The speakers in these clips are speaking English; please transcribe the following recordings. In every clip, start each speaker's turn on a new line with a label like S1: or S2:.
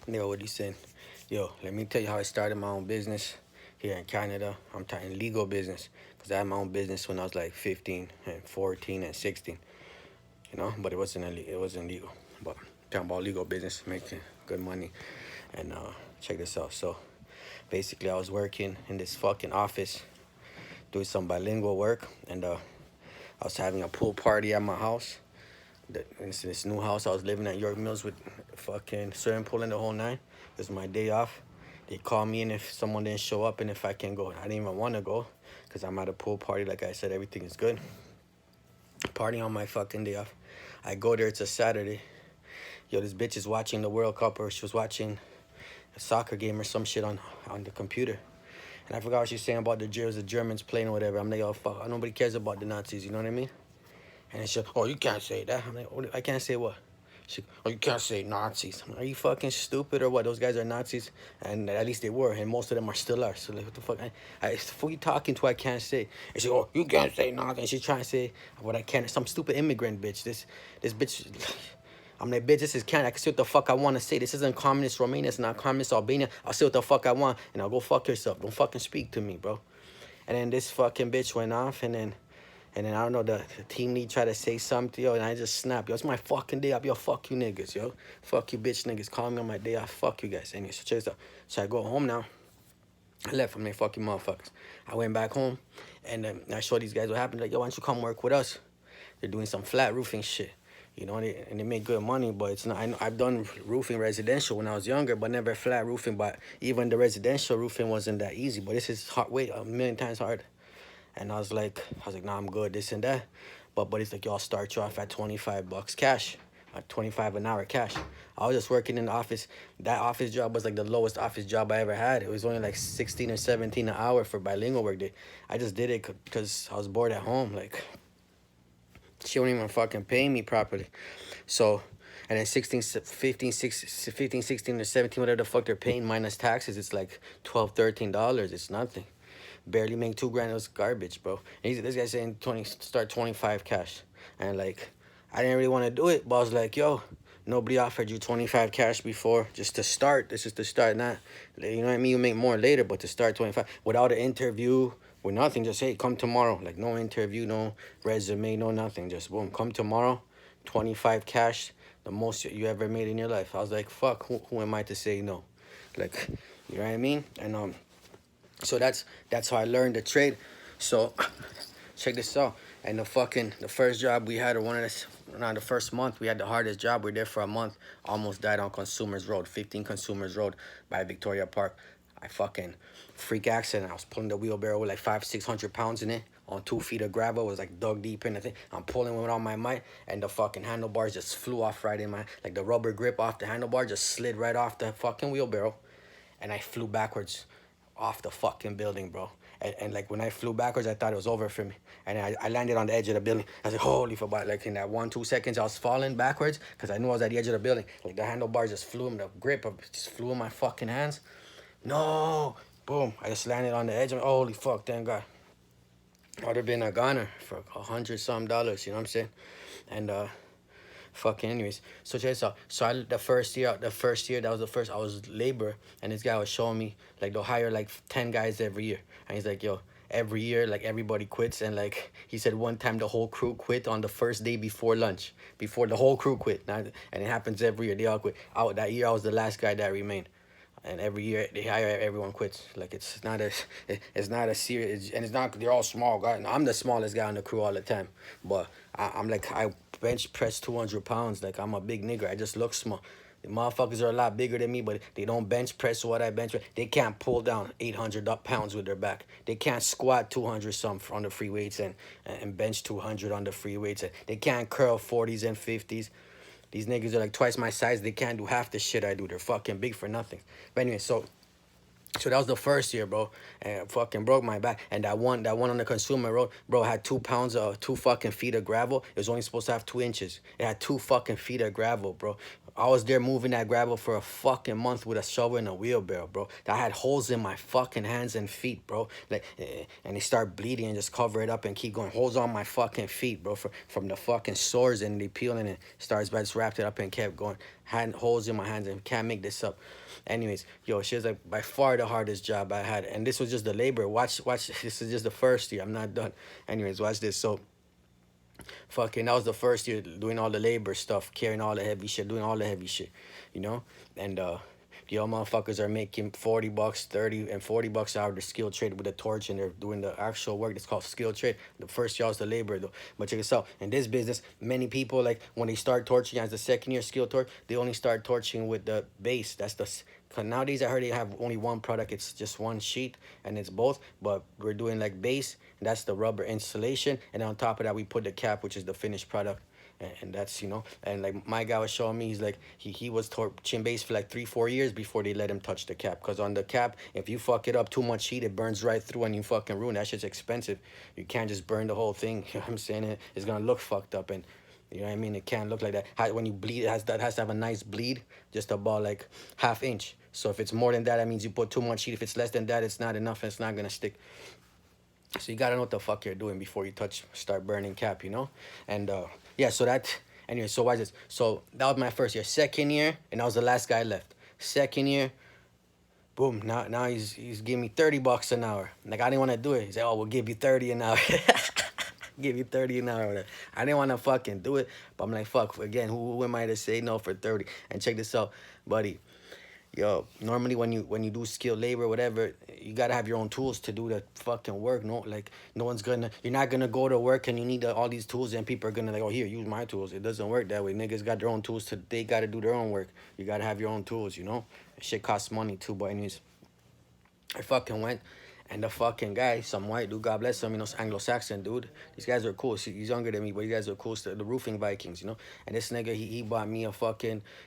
S1: Yo, what he saying? Yo, let me tell you how I started my own business here in Canada. I'm talking legal business because I had my own business when I was like 15 and 14 and 16, but it wasn't legal. But talking about legal business, making good money. And check this out. So basically, I was working in this fucking office doing some bilingual work, and I was having a pool party at my house. This new house I was living at York Mills with fucking swimming pool and the whole nine. It was my day off. They called me in if someone didn't show up and if I can go. I didn't even want to go because I'm at a pool party. Like I said, everything is good. Partying on my fucking day off. I go there, it's a Saturday. Yo, this bitch is watching the World Cup, or she was watching a soccer game or some shit on the computer. And I forgot what she was saying about the Germans playing or whatever. I'm like, oh, fuck, nobody cares about the Nazis, you know what I mean? And then she, oh, you can't say that. I'm like, I can't say what? She, oh, you can't say Nazis. I'm like, are you fucking stupid or what? Those guys are Nazis, and at least they were, and most of them are still are. So like, what the fuck? Who you talking to? I can't say. And she, oh, you can't say nothing. And she's trying to say what I can't. Some stupid immigrant bitch. This bitch. I'm like, bitch, this is Canada. I can say what the fuck I want to say. This isn't communist Romania. It's not communist Albania. I'll say what the fuck I want, and I'll go fuck yourself. Don't fucking speak to me, bro. And then this fucking bitch went off, and then I don't know, the team lead tried to say something, yo, and I just snapped. Yo, it's my fucking day off. Yo, fuck you niggas, yo. Fuck you bitch niggas. Call me on my day off. Fuck you guys. Anyway, so check this out. So I go home now. I left from there, fucking motherfuckers. I went back home, and I showed these guys what happened. Like, yo, why don't you come work with us? They're doing some flat roofing shit. And they make good money, but it's not. I've done roofing residential when I was younger, but never flat roofing. But even the residential roofing wasn't that easy. But this is hard, way a million times harder. And I was like, nah, I'm good, this and that. But it's like, y'all start you off at $25 cash, 25 an hour cash. I was just working in the office. That office job was like the lowest office job I ever had. It was only like 16 or 17 an hour for bilingual work day. I just did it because I was bored at home. Like, she don't even fucking pay me properly. So, and then 16, 15, 16, 15, 16 or 17, whatever the fuck they're paying minus taxes, it's like $12, $13. It's nothing. Barely make 2 grand. It was garbage, bro. And this guy saying start 25 cash. And like, I didn't really want to do it, but I was like, yo, nobody offered you 25 cash before just to start. This is to start, not, you know what I mean? You make more later, but to start 25 without an interview, with nothing, just hey, come tomorrow. Like, no interview, no resume, no nothing. Just boom, come tomorrow, 25 cash, the most you ever made in your life. I was like, fuck, who am I to say no? Like, you know what I mean? And so that's how I learned the trade. So check this out. And the first job we had, or one of this, around the first month, we had the hardest job. We were there for a month. Almost died on Consumers Road, 15 Consumers Road by Victoria Park. I fucking freak accident. I was pulling the wheelbarrow with like 500-600 pounds in it on 2 feet of gravel. It was like dug deep in the thing. I'm pulling with all my might, and the fucking handlebars just flew off right in my, like the rubber grip off the handlebar just slid right off the fucking wheelbarrow, and I flew backwards off the fucking building, bro. And like when I flew backwards, I thought it was over for me. And I landed on the edge of the building. I was like, holy fuck, like in that 1-2 seconds, I was falling backwards because I knew I was at the edge of the building. Like the handlebar just flew in, the grip just flew in my fucking hands. No, boom, I just landed on the edge. Holy fuck, thank God. I would have been a goner for $100-some, you know what I'm saying? And fucking anyways, so check this out. So the first year, that was the first, I was labor, and this guy was showing me, like, they'll hire like 10 guys every year. And he's like, yo, every year, like, everybody quits. And like, he said one time the whole crew quit on the first day before lunch, before the whole crew quit. And it happens every year, they all quit. That year I was the last guy that remained. And every year they hire, everyone quits. Like, it's not a serious, and it's not, they're all small guys. I'm the smallest guy on the crew all the time, but I'm like, I bench press 200 pounds. Like, I'm a big nigger. I just look small. The motherfuckers are a lot bigger than me, but they don't bench press what I bench press. They can't pull down 800 pounds with their back. They can't squat 200 some on the free weights and bench 200 on the free weights. They can't curl 40s and 50s. These niggas are like twice my size. They can't do half the shit I do. They're fucking big for nothing. But anyway, so So that was the first year, bro, and fucking broke my back. And that one on the consumer road, bro, had 2 pounds of 2 fucking feet of gravel. It was only supposed to have 2 inches. It had 2 fucking feet of gravel, bro. I was there moving that gravel for a fucking month with a shovel and a wheelbarrow, bro. I had holes in my fucking hands and feet, bro. Like, and they start bleeding and just cover it up and keep going. Holes on my fucking feet, bro, from the fucking sores, and they peeling and starts, but I just wrapped it up and kept going. Had holes in my hands and can't make this up. Anyways, yo, she was like by far the hardest job I had, and this was just the labor. Watch. This is just the first year. I'm not done. Anyways, watch this. So, fucking, that was the first year doing all the labor stuff, carrying all the heavy shit, doing all the heavy shit, you know. And y'all motherfuckers are making 40 bucks, 30 and 40 bucks an hour to skill trade with a torch, and they're doing the actual work. It's called skill trade. The first y'all's the labor though. But check this out. In this business, many people, like when they start torching as the second year skill torch, they only start torching with the base. That's the cause nowadays I heard they have only one product. It's just one sheet and it's both. But we're doing like base, and that's the rubber insulation, and on top of that we put the cap, which is the finished product. And that's, you know, and like my guy was showing me, he's like he was torching base for like 3-4 years before they let him touch the cap, because on the cap, if you fuck it up too much heat, it burns right through and you fucking ruin that shit's expensive. You can't just burn the whole thing. You know what I'm saying? It's gonna look fucked up, and you know what I mean, it can't look like that. When you bleed, it has to have a nice bleed, just about like half inch. So if it's more than that, that means you put too much heat. If it's less than that, it's not enough and it's not gonna stick. So you gotta know what the fuck you're doing before you start burning cap, you know. And yeah, so that, anyway, so why this? So that was my first year. Second year, and I was the last guy left. Second year, boom, now he's giving me 30 bucks an hour. Like, I didn't want to do it. He said, oh, we'll give you 30 an hour. Give you 30 an hour. I didn't want to fucking do it, but I'm like, fuck, again, who am I to say no for 30? And check this out, buddy. Yo, normally when you do skilled labor, whatever, you gotta have your own tools to do the fucking work. No, like, no one's gonna, you're not gonna go to work and you need all these tools, and people are gonna like, oh, here, use my tools. It doesn't work that way. Niggas got their own tools they gotta do their own work. You gotta have your own tools, you know. Shit costs money too. But anyways, I fucking went, and the fucking guy, some white dude, God bless him, you know, Anglo-Saxon dude. These guys are cool. He's younger than me, but these guys are cool. The roofing Vikings, you know. And this nigga, he bought me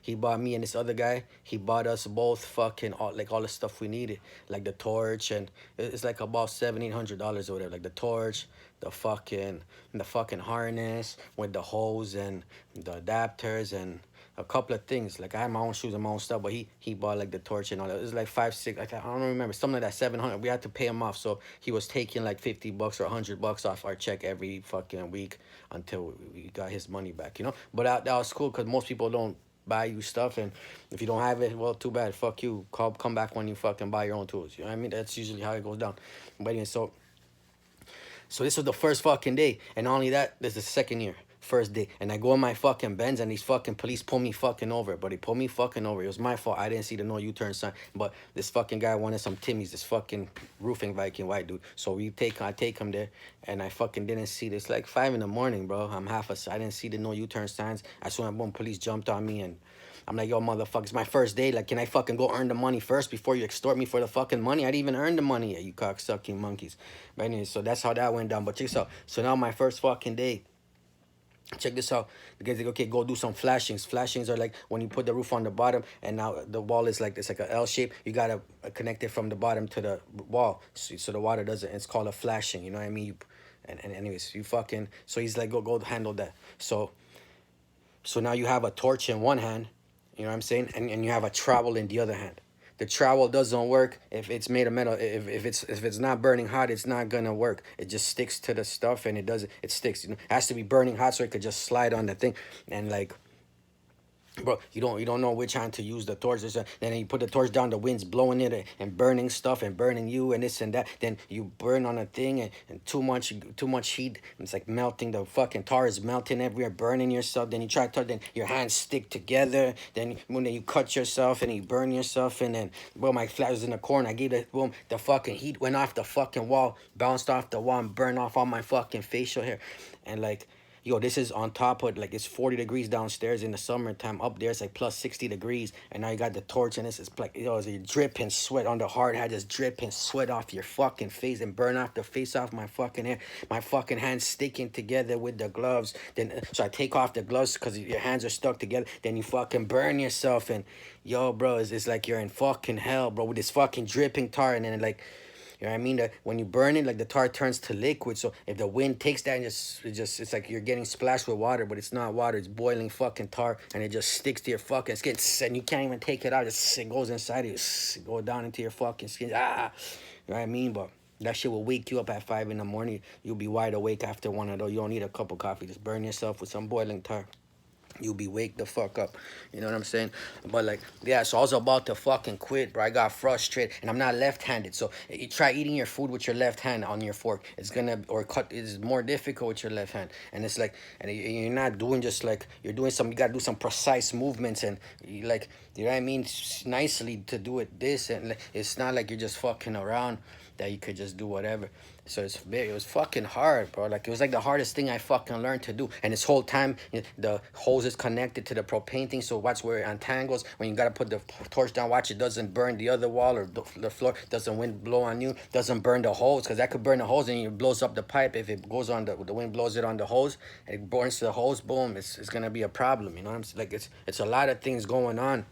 S1: he bought me and this other guy, he bought us both fucking all the stuff we needed, like the torch, and it's like about $700-800 or whatever, like the torch, the fucking harness with the hose and the adapters and a couple of things. Like, I had my own shoes and my own stuff, but he bought like the torch and all that. It was like 5, 6, I don't remember, something like that, 700. We had to pay him off, so he was taking like 50 bucks or 100 bucks off our check every fucking week until we got his money back, you know. But that was cool, because most people don't buy you stuff, and if you don't have it, well, too bad, fuck you. Come back when you fucking buy your own tools, you know what I mean? That's usually how it goes down. But anyway, so this was the first fucking day, and not only that, this is the second year. First day, and I go in my fucking Benz, and these fucking police pull me fucking over. But they pull me fucking over. It was my fault. I didn't see the no U-turn sign. But this fucking guy wanted some Timmy's, this fucking roofing Viking white dude. So I take him there, and I fucking didn't see this. Like 5 in the morning, bro. I didn't see the no U-turn signs. I saw boom, police jumped on me, and I'm like, yo, motherfucker, it's my first day. Like, can I fucking go earn the money first before you extort me for the fucking money? I didn't even earn the money yet, you cocksucking monkeys. But anyway, so that's how that went down. But check this out. So now my first fucking day, check this out. The guy's like, okay, go do some flashings. Flashings are like when you put the roof on the bottom, and now the wall is like, it's like a L shape. You gotta connect it from the bottom to the wall, so the water doesn't. It's called a flashing. You know what I mean? And anyways, you fucking. So he's like, go handle that. So now you have a torch in one hand. You know what I'm saying? And you have a trowel in the other hand. The trowel doesn't work if it's made of metal. If it's not burning hot, it's not gonna work. It just sticks to the stuff, and it sticks. You know, it has to be burning hot so it could just slide on the thing. And like, bro, you don't know which hand to use the torch. Then you put the torch down, the wind's blowing it and burning stuff and burning you and this and that. Then you burn on a thing, and too much heat. It's like melting. The fucking tar is melting everywhere, burning yourself. Then you try to, then your hands stick together. Then when you cut yourself and you burn yourself, and then boom, my flat was in the corner. I gave it, boom, the fucking heat went off the fucking wall, bounced off the wall, and burned off all my fucking facial hair, and like. Yo, this is on top of, like, it's 40 degrees downstairs in the summertime. Up there it's like plus 60 degrees, and now you got the torch, and it's like, yo, you're dripping sweat on the hard hat, just dripping sweat off your fucking face and burn off the face off my fucking hair. My fucking hands sticking together with the gloves. Then so I take off the gloves because your hands are stuck together. Then you fucking burn yourself, and yo, bro, it's like you're in fucking hell, bro, with this fucking dripping tar, and then like, you know what I mean? That when you burn it, like the tar turns to liquid. So if the wind takes that, and it's like you're getting splashed with water, but it's not water. It's boiling fucking tar, and it just sticks to your fucking skin, and you can't even take it out. It goes inside you, go down into your fucking skin. Ah, you know what I mean? But that shit will wake you up at 5 in the morning. You'll be wide awake after one of those. You don't need a cup of coffee. Just burn yourself with some boiling tar. You'll be wake the fuck up. You know what I'm saying? But like, yeah, so I was about to fucking quit, bro. I got frustrated, and I'm not left-handed. So you try eating your food with your left hand on your fork. It's gonna, or cut, it's more difficult with your left hand. And it's like, and you're not doing just like, you're doing some, you gotta do some precise movements, and you like, you know what I mean? Nicely to do it this, and like, it's not like you're just fucking around that you could just do whatever. So it was fucking hard, bro. Like, it was like the hardest thing I fucking learned to do. And this whole time, the hose is connected to the propane thing. So watch where it untangles. When you gotta put the torch down, watch it doesn't burn the other wall or the floor. Doesn't wind blow on you. Doesn't burn the hose, because that could burn the hose and it blows up the pipe. If it goes on the wind blows it on the hose, and it burns the hose. Boom, it's gonna be a problem. You know what I'm saying? Like, it's a lot of things going on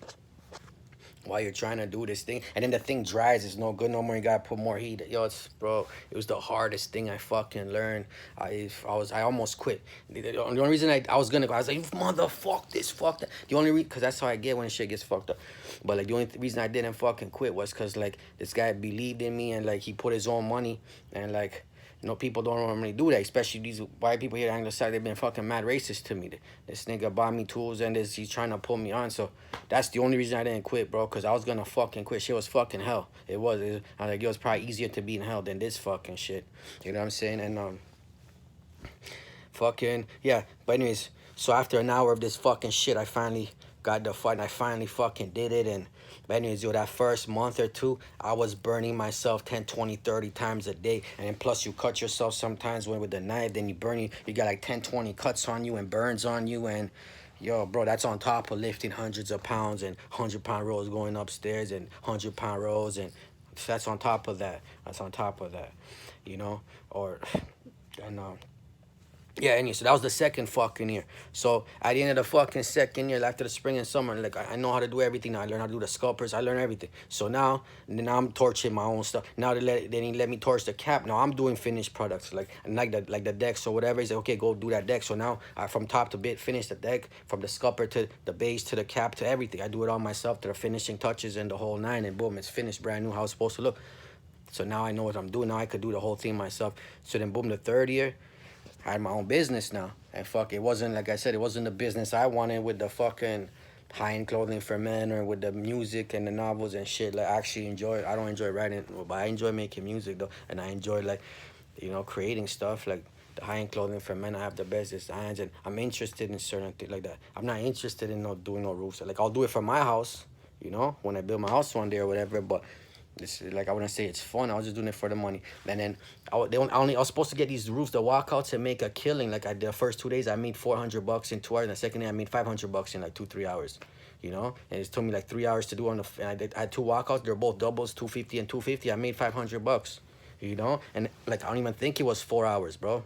S1: while you're trying to do this thing, and then the thing dries. It's no good no more. You gotta put more heat. Yo, it's, bro, it was the hardest thing I fucking learned. I almost quit. The only reason I was gonna go, I was like, motherfuck this, fuck that. The only reason, because that's how I get when shit gets fucked up. But like, the only reason I didn't fucking quit was because like this guy believed in me, and like he put his own money, and like, you know, people don't normally do that, especially these white people here on the side. They've been fucking mad racist to me. This nigga bought me tools, and he's trying to pull me on. So that's the only reason I didn't quit, bro, because I was gonna fucking quit. Shit was fucking hell. I was like, it was probably easier to be in hell than this fucking shit. You know what I'm saying? And fucking, yeah. But anyways, so after an hour of this fucking shit, I finally got the fight, and I finally fucking did it. And but anyways, yo, that first month or two, I was burning myself 10, 20, 30 times a day. And then plus you cut yourself sometimes with the knife, then you burn, you got like 10, 20 cuts on you and burns on you. And yo, bro, that's on top of lifting hundreds of pounds and 100-pound rows going upstairs and 100-pound rows. And that's on top of that. That's on top of that, you know? Or, and yeah, anyway, so that was the second fucking year. So at the end of the fucking second year, after the spring and summer, like, I know how to do everything now. I learned how to do the sculptures. I learned everything. So now I'm torching my own stuff. Now they didn't let me torch the cap. Now I'm doing finished products, like the decks or whatever. He's like, okay, go do that deck. So now I from top to bit finish the deck, from the sculptor to the base to the cap to everything. I do it all myself, to the finishing touches and the whole nine, and boom, it's finished, brand new, how it's supposed to look. So now I know what I'm doing. Now I could do the whole thing myself. So then boom, the third year, I had my own business now. And fuck, it wasn't, like I said, it wasn't the business I wanted with the fucking high-end clothing for men, or with the music and the novels and shit. Like, I actually enjoy it. I don't enjoy writing, but I enjoy making music, though. And I enjoy, like, you know, creating stuff. Like, the high-end clothing for men, I have the best designs. And I'm interested in certain things like that. I'm not interested in doing no roofs. Like, I'll do it for my house, you know, when I build my house one day or whatever. But this, like, I wouldn't say it's fun. I was just doing it for the money. And then I was supposed to get these roofs, the walkouts, and make a killing. Like, the first 2 days I made $400 in 2 hours. And the second day I made $500 in like 2-3 hours. You know, and it took me like 3 hours to do on the. And I had two walkouts. They're both doubles, 250 and 250. I made $500. You know, and like, I don't even think it was 4 hours, bro.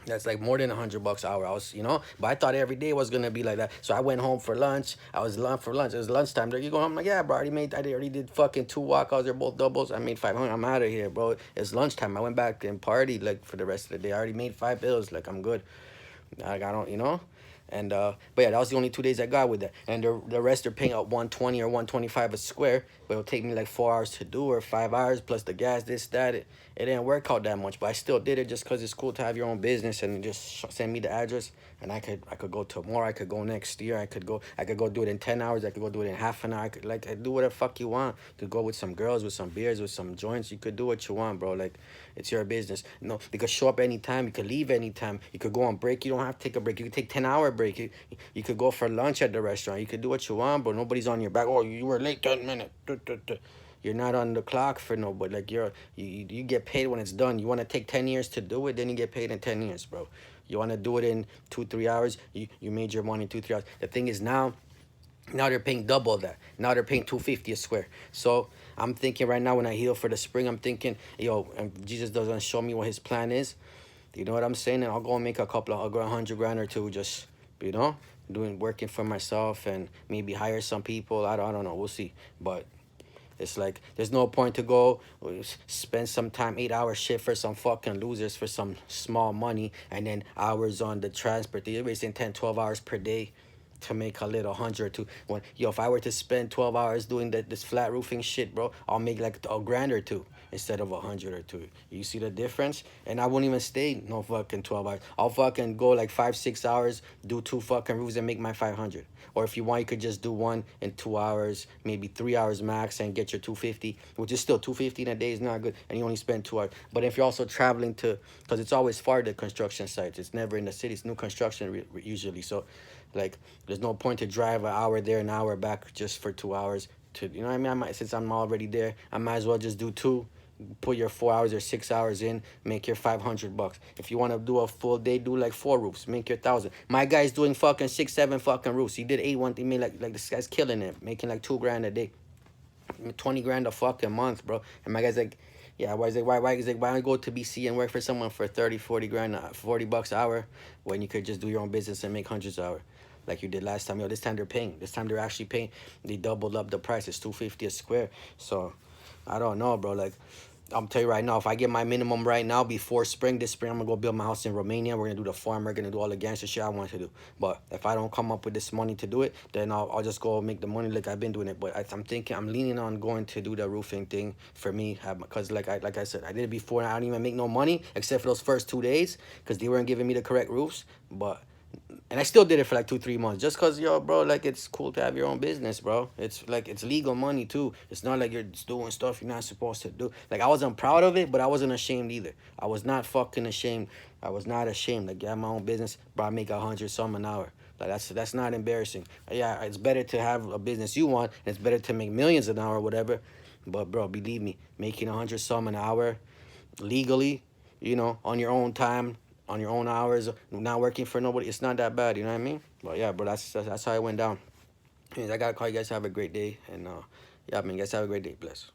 S1: That's like more than $100 an hour. I was, you know, but I thought every day was gonna be like that. So I went home for lunch. I was for lunch. It was lunchtime. There you go. I'm like, yeah, bro. I already did fucking 2 walkouts. They're both doubles. I made 500. I'm out of here, bro. It's lunchtime. I went back and partied like for the rest of the day. I already made 5 bills. Like, I'm good. Like, I don't, you know. And but yeah, that was the only 2 days I got with that. And the rest are paying out 120 or 125 a square, but it'll take me like 4 hours to do, or 5 hours plus the gas, this, that. It didn't work out that much, but I still did it just because it's cool to have your own business, and just send me the address, and I could go tomorrow. I could go next year. I could go do it in 10 hours. I could go do it in half an hour. I could, like, do whatever fuck you want. You could go with some girls, with some beers, with some joints. You could do what you want, bro. Like, it's your business. No, you could show up anytime. You could leave anytime. You could go on break. You don't have to take a break. You could take 10-hour break. You could go for lunch at the restaurant. You could do what you want, bro. Nobody's on your back. Oh, you were late 10 minutes. You're not on the clock for nobody. Like, you get paid when it's done. You want to take 10 years to do it, then you get paid in 10 years, bro. You want to do it in 2-3 hours. You made your money in 2-3 hours. The thing is now they're paying double that. Now they're paying 250 a square. So I'm thinking right now when I heal for the spring, I'm thinking, yo, if Jesus doesn't show me what his plan is, you know what I'm saying? And I'll go and make I'll go 100 grand or two, just, you know, working for myself and maybe hire some people. I don't know. We'll see. But it's like there's no point to go spend some time 8 hour shift for some fucking losers for some small money and then hours on the transport. You're wasting 10-12 hours per day to make a little hundred or two. When yo, if I were to spend 12 hours doing this flat roofing shit, bro, I'll make like a grand or two instead of 100 or two. You see the difference? And I won't even stay no fucking 12 hours. I'll fucking go like 5-6 hours, do 2 fucking roofs and make my 500. Or if you want, you could just do one in 2 hours, maybe 3 hours max, and get your 250, which is still 250 in a day is not good, and you only spend 2 hours. But if you're also traveling to, because it's always far to construction sites, it's never in the city. It's new construction usually. So, like, there's no point to drive an hour there, an hour back just for 2 hours. To, you know what I mean? Since I'm already there, I might as well just do two, put your 4 hours or 6 hours in, make your $500. If you want to do a full day, do like 4 roofs, make your 1,000. My guy's doing fucking 6-7 fucking roofs. He did 8 one. He made like this guy's killing it, making like 2 grand a day, 20 grand a fucking month, bro. And my guy's like, yeah, why is it why is it why don't go to BC and work for someone for 30-40 grand, $40 an hour, when you could just do your own business and make hundreds an hour like you did last time? Yo, this time they're paying. This time they're actually paying. They doubled up the price. It's 250 a square. So I don't know, bro. Like, I'm tell you right now, if I get my minimum right now before spring, this spring I'm gonna go build my house in Romania. We're gonna do the farm. We're gonna do all the gangster shit I want to do. But if I don't come up with this money to do it, then I'll just go make the money like I've been doing it. But I'm thinking, I'm leaning on going to do the roofing thing for me, because like I said, I did it before and I didn't even make no money except for those first 2 days because they weren't giving me the correct roofs. But and I still did it for like 2-3 months just because, yo, bro, like, it's cool to have your own business, bro. It's like, it's legal money too. It's not like you're just doing stuff you're not supposed to do. Like, I wasn't proud of it, but I wasn't ashamed either. I was not fucking ashamed. I was not ashamed. Like, yeah, my own business, bro, I make 100 some an hour. Like, that's not embarrassing. Yeah, it's better to have a business you want. And it's better to make millions an hour or whatever. But, bro, believe me, making 100 some an hour legally, you know, on your own time, on your own hours, not working for nobody, it's not that bad, you know what I mean? But yeah, bro, that's how it went down. Anyways, I gotta call you guys. Have a great day, and yeah, man, you guys have a great day. Bless.